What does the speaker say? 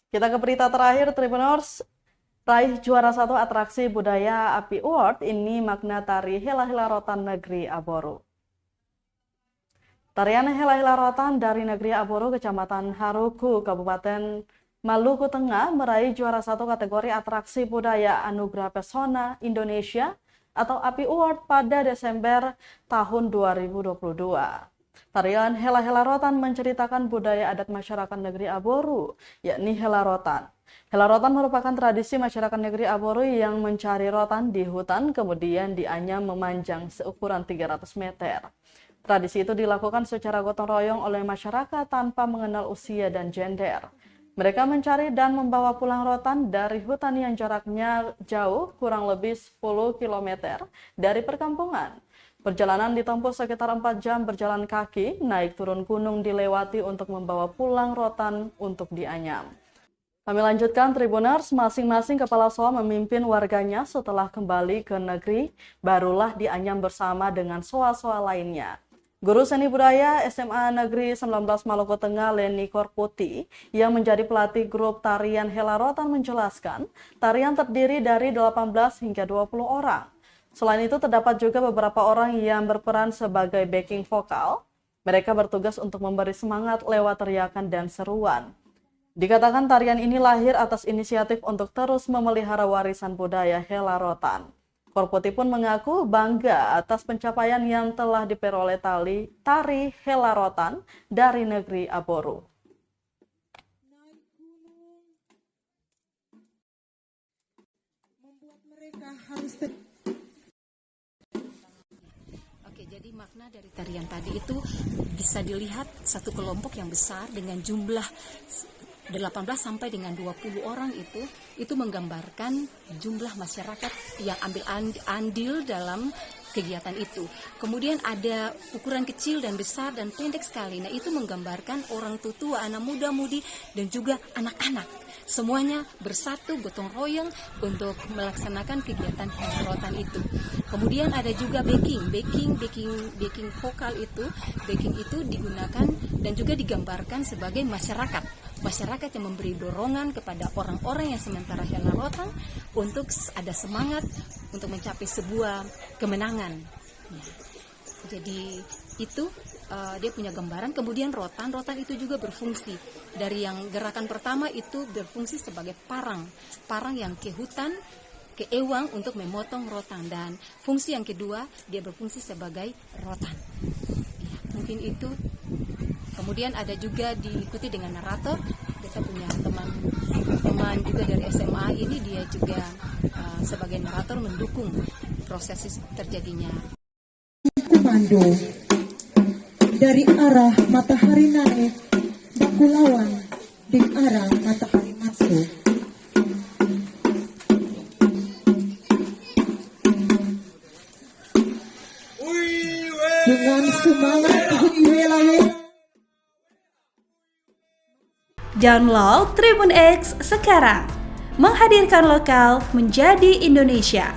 Kita ke berita terakhir, Tribuners. Raih juara satu atraksi budaya API Award, ini makna tari Hela-Hela Rotan Negeri Aboru. Tarian Hela-Hela Rotan dari Negeri Aboru, Kecamatan Haruku, Kabupaten Maluku Tengah meraih juara satu kategori atraksi budaya Anugerah Pesona Indonesia atau API Award pada Desember tahun 2022. Tarian Hela-Hela Rotan menceritakan budaya adat masyarakat negeri Aboru, yakni Hela Rotan. Hela Rotan merupakan tradisi masyarakat negeri Aboru yang mencari rotan di hutan, kemudian dianyam memanjang seukuran 300 meter. Tradisi itu dilakukan secara gotong royong oleh masyarakat tanpa mengenal usia dan gender. Mereka mencari dan membawa pulang rotan dari hutan yang jaraknya jauh, kurang lebih 10 km dari perkampungan. Perjalanan ditempuh sekitar 4 jam berjalan kaki, naik turun gunung dilewati untuk membawa pulang rotan untuk dianyam. Kami lanjutkan, Tribuners, masing-masing kepala soa memimpin warganya setelah kembali ke negeri, barulah dianyam bersama dengan soa-soa lainnya. Guru seni budaya SMA Negeri 19 Maluku Tengah, Leni Korputi, yang menjadi pelatih grup tarian Hela Rotan menjelaskan, tarian terdiri dari 18 hingga 20 orang. Selain itu, terdapat juga beberapa orang yang berperan sebagai backing vokal. Mereka bertugas untuk memberi semangat lewat teriakan dan seruan. Dikatakan tarian ini lahir atas inisiatif untuk terus memelihara warisan budaya Hela Rotan. Korputi pun mengaku bangga atas pencapaian yang telah diperoleh tari Hela Rotan dari negeri Aboru. Jadi makna dari tarian tadi itu bisa dilihat satu kelompok yang besar dengan jumlah 18 sampai dengan 20 orang itu menggambarkan jumlah masyarakat yang ambil andil dalam kegiatan itu. Kemudian ada ukuran kecil dan besar dan pendek sekali. Nah, itu menggambarkan orang tua, anak muda-mudi dan juga anak-anak. Semuanya bersatu gotong royong untuk melaksanakan kegiatan rotan itu. Kemudian ada juga backing vokal itu. Backing itu digunakan dan juga digambarkan sebagai masyarakat yang memberi dorongan kepada orang-orang yang sementara Hela Rotan untuk ada semangat untuk mencapai sebuah kemenangan. Jadi itu dia punya gambaran. Kemudian rotan itu juga berfungsi. Dari yang gerakan pertama itu berfungsi sebagai parang yang ke hutan, ke ewang untuk memotong rotan, dan fungsi yang kedua dia berfungsi sebagai rotan. Ya, mungkin itu. Kemudian ada juga diikuti dengan narator. Kita punya teman juga dari SMA ini, dia juga sebagai narator mendukung proses terjadinya. Komando dari arah matahari naik, baku lawan di arah matahari masuk. Dengan semangat Download Tribun X sekarang, menghadirkan lokal menjadi Indonesia.